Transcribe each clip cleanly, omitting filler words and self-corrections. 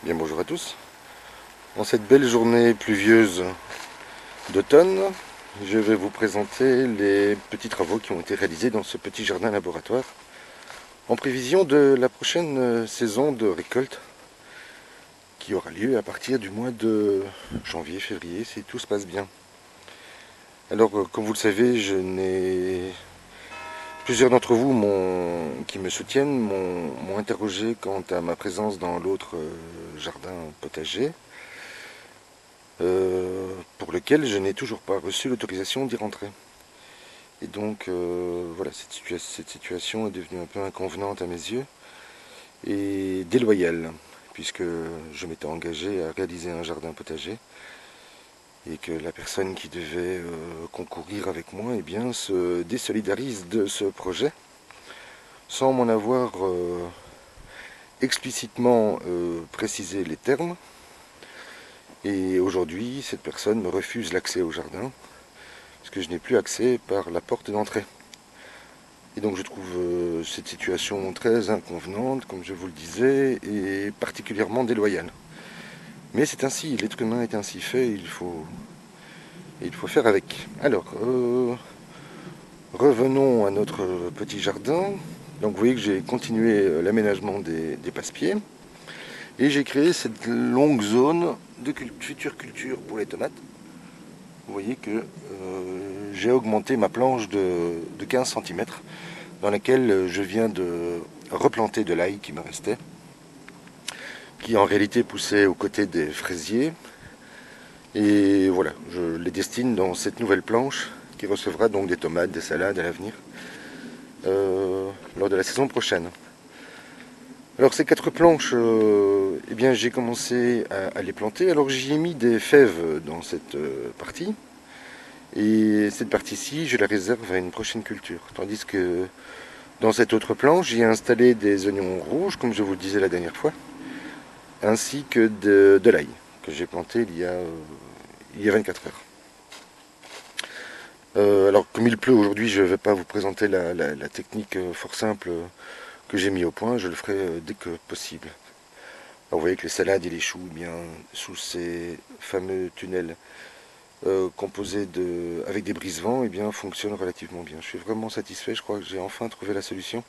Bien, bonjour à tous. En cette belle journée pluvieuse d'automne, je vais vous présenter les petits travaux qui ont été réalisés dans ce petit jardin laboratoire en prévision de la prochaine saison de récolte qui aura lieu à partir du mois de janvier-février si tout se passe bien. Alors, comme vous le savez, plusieurs d'entre vous qui me soutiennent m'ont interrogé quant à ma présence dans l'autre jardin potager. Pour lequel je n'ai toujours pas reçu l'autorisation d'y rentrer. Et donc voilà, cette situation est devenue un peu inconvenante à mes yeux et déloyale, puisque je m'étais engagé à réaliser un jardin potager et que la personne qui devait concourir avec moi eh bien, se désolidarise de ce projet sans m'en avoir explicitement précisé les termes. Et aujourd'hui, cette personne me refuse l'accès au jardin, parce que je n'ai plus accès par la porte d'entrée. Et donc je trouve cette situation très inconvenante, comme je vous le disais, et particulièrement déloyale. Mais c'est ainsi, l'être humain est ainsi fait, il faut faire avec. Alors, revenons à notre petit jardin. Donc vous voyez que j'ai continué l'aménagement des passe-pieds. Et j'ai créé cette longue zone de future culture pour les tomates. Vous voyez que j'ai augmenté ma planche de 15 cm dans laquelle je viens de replanter de l'ail qui me restait, qui en réalité poussait aux côtés des fraisiers. Et voilà, je les destine dans cette nouvelle planche qui recevra donc des tomates, des salades à l'avenir, lors de la saison prochaine. Alors ces 4 planches, eh bien j'ai commencé à les planter. Alors j'y ai mis des fèves dans cette partie. Et cette partie-ci, je la réserve à une prochaine culture. Tandis que dans cette autre planche, j'y ai installé des oignons rouges, comme je vous le disais la dernière fois, ainsi que de l'ail, que j'ai planté il y a 24 heures. Alors comme il pleut aujourd'hui, je ne vais pas vous présenter la technique fort simple que j'ai mis au point, je le ferai dès que possible. Alors, vous voyez que les salades et les choux, eh bien, sous ces fameux tunnels composés avec des brise-vents, eh bien, fonctionnent relativement bien. Je suis vraiment satisfait, je crois que j'ai enfin trouvé la solution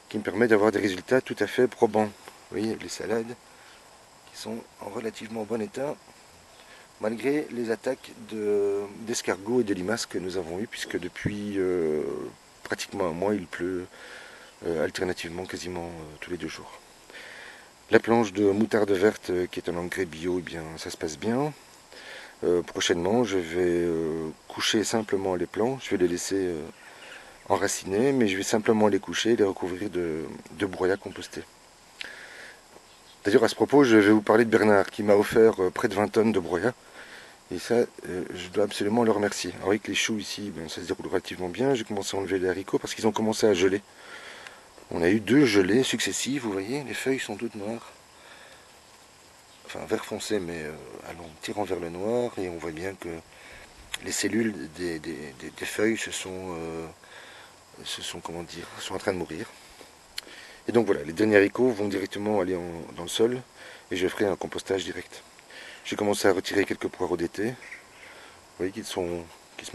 qui me permet d'avoir des résultats tout à fait probants. Vous voyez, les salades qui sont en relativement bon état, malgré les attaques d'escargots et de limaces que nous avons eues, puisque depuis pratiquement un mois, il pleut alternativement quasiment tous les 2 jours. La planche de moutarde verte qui est un engrais bio, eh bien, ça se passe bien. Prochainement, je vais coucher simplement les plants, je vais les laisser enraciner, mais je vais simplement les coucher et les recouvrir de broyat composté. D'ailleurs, à ce propos, je vais vous parler de Bernard, qui m'a offert près de 20 tonnes de broyat. Et ça, je dois absolument le remercier. Alors, avec les choux ici, ben, ça se déroule relativement bien. J'ai commencé à enlever les haricots parce qu'ils ont commencé à geler. On a eu 2 gelées successives, vous voyez, les feuilles sont toutes noires. Enfin, vert foncé, mais tirant vers le noir, et on voit bien que les cellules des feuilles comment dire, sont en train de mourir. Et donc voilà, les derniers haricots vont directement aller dans le sol, et je ferai un compostage direct. J'ai commencé à retirer quelques poireaux d'été. Vous voyez qu'ils se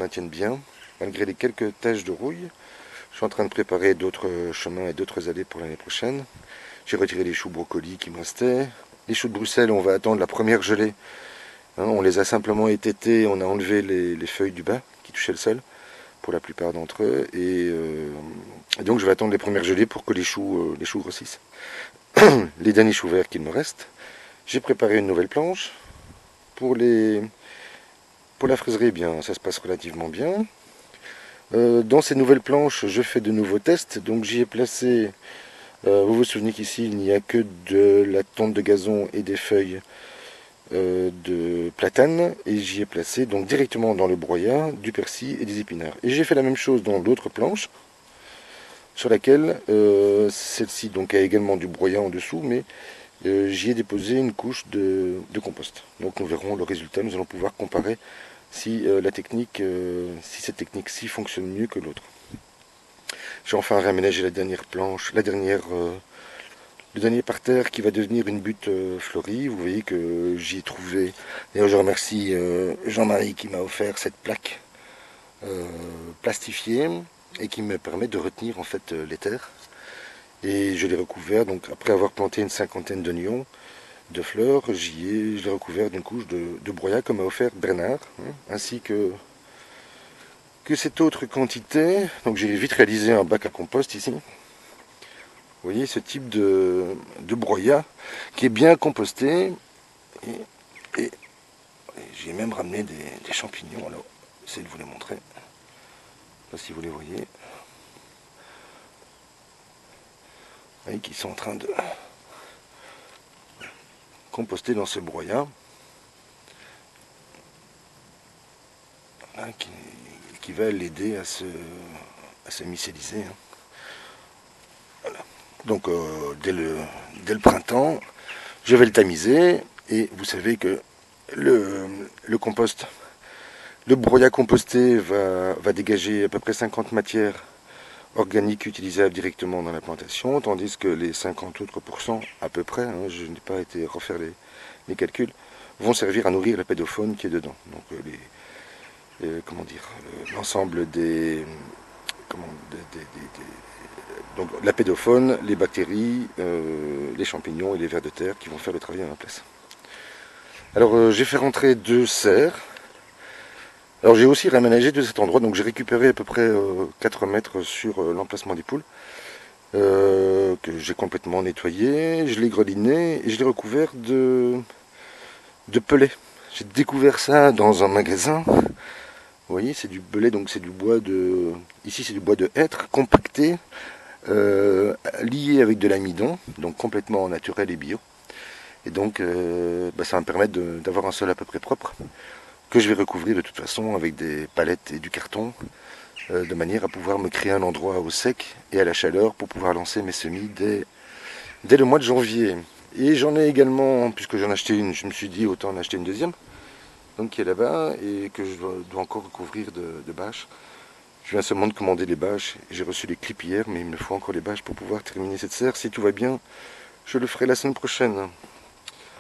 maintiennent bien, malgré les quelques taches de rouille. Je suis en train de préparer d'autres chemins et d'autres allées pour l'année prochaine. J'ai retiré les choux brocolis qui me restaient. Les choux de Bruxelles, on va attendre la première gelée. Hein, on les a simplement étêtés, on a enlevé les feuilles du bas qui touchaient le sol, pour la plupart d'entre eux. Et donc je vais attendre les premières gelées pour que les choux grossissent. Les derniers choux verts qu'il me reste. J'ai préparé une nouvelle planche. Pour la fraiserie, eh bien, ça se passe relativement bien. Dans ces nouvelles planches, je fais de nouveaux tests. Donc j'y ai placé, vous vous souvenez qu'ici, il n'y a que de la tonte de gazon et des feuilles de platane. Et j'y ai placé donc directement dans le broyat du persil et des épinards. Et j'ai fait la même chose dans l'autre planche, sur laquelle celle-ci donc a également du broyat en dessous, mais j'y ai déposé une couche de compost. Donc nous verrons le résultat, nous allons pouvoir comparer si si cette technique-ci fonctionne mieux que l'autre. J'ai enfin réaménagé la dernière planche, le dernier parterre qui va devenir une butte fleurie. Vous voyez que j'y ai trouvé. D'ailleurs, je remercie Jean-Marie qui m'a offert cette plaque plastifiée et qui me permet de retenir en fait les terres. Et je l'ai recouvert, donc après avoir planté une cinquantaine d'oignons, de fleurs, je l'ai recouvert d'une couche de broyat comme m'a offert Bernard, hein, ainsi que cette autre quantité. Donc j'ai vite réalisé un bac à compost ici. Vous voyez ce type de broyat qui est bien composté. Et j'ai même ramené des champignons. Alors, j'essaie de vous les montrer. Je ne sais pas si vous les voyez. Vous voyez qu'ils sont en train de composter dans ce broyat. Voilà, qui va l'aider à se mycéliser. Hein. Voilà. Donc dès le printemps, je vais le tamiser et vous savez que le compost, le broyat composté va dégager à peu près 50 matières organiques utilisables directement dans la plantation, tandis que les 50 autres pourcents, à peu près, hein, je n'ai pas été refaire les calculs, vont servir à nourrir la pédofaune qui est dedans. Donc comment dire, l'ensemble donc la pédofaune, les bactéries, les champignons et les vers de terre qui vont faire le travail à ma place. Alors j'ai fait rentrer 2 serres. Alors j'ai aussi réaménagé de cet endroit, donc j'ai récupéré à peu près 4 mètres sur l'emplacement des poules, que j'ai complètement nettoyé, je l'ai greliné et je l'ai recouvert de pellets. J'ai découvert ça dans un magasin. Vous voyez, c'est du belet, donc c'est du bois de... Ici, c'est du bois de hêtre, compacté, lié avec de l'amidon, donc complètement naturel et bio. Et donc, ça va me permettre d'avoir un sol à peu près propre, que je vais recouvrir de toute façon avec des palettes et du carton, de manière à pouvoir me créer un endroit au sec et à la chaleur pour pouvoir lancer mes semis dès le mois de janvier. Et j'en ai également, puisque j'en ai acheté une, je me suis dit autant en acheter une deuxième, donc qui est là-bas et que je dois encore recouvrir de bâches. Je viens seulement de commander les bâches, j'ai reçu les clips hier, mais il me faut encore les bâches pour pouvoir terminer cette serre. Si tout va bien, je le ferai la semaine prochaine.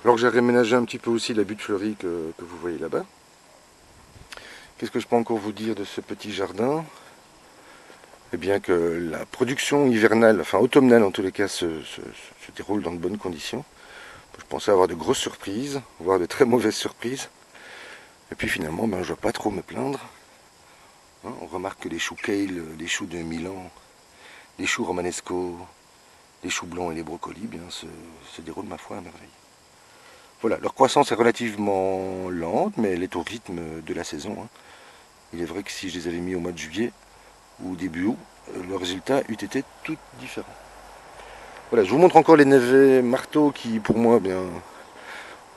Alors j'ai réménagé un petit peu aussi la butte fleurie que vous voyez là-bas. Qu'est-ce que je peux encore vous dire de ce petit jardin? Eh bien que la production hivernale, enfin automnale en tous les cas, se déroule dans de bonnes conditions. Je pensais avoir de grosses surprises, voire de très mauvaises surprises. Et puis finalement, je ne dois pas trop me plaindre. Hein, on remarque que les choux kale, les choux de Milan, les choux romanesco, les choux blancs et les brocolis se déroulent ma foi à merveille. Voilà, leur croissance est relativement lente, mais elle est au rythme de la saison. Hein. Il est vrai que si je les avais mis au mois de juillet ou début août, le résultat eût été tout différent. Voilà, je vous montre encore les navets marteaux qui, pour moi,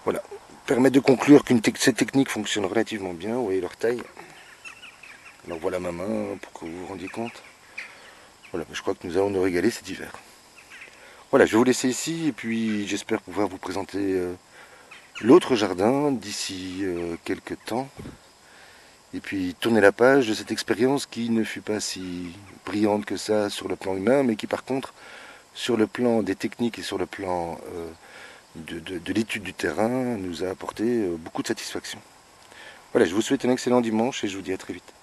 voilà, permettent de conclure que cette technique fonctionne relativement bien. Vous voyez leur taille. Alors voilà ma main pour que vous vous rendiez compte. Voilà, je crois que nous allons nous régaler cet hiver. Voilà, je vais vous laisser ici et puis j'espère pouvoir vous présenter l'autre jardin d'ici quelques temps. Et puis tourner la page de cette expérience qui ne fut pas si brillante que ça sur le plan humain, mais qui par contre, sur le plan des techniques et sur le plan de l'étude du terrain, nous a apporté beaucoup de satisfaction. Voilà, je vous souhaite un excellent dimanche et je vous dis à très vite.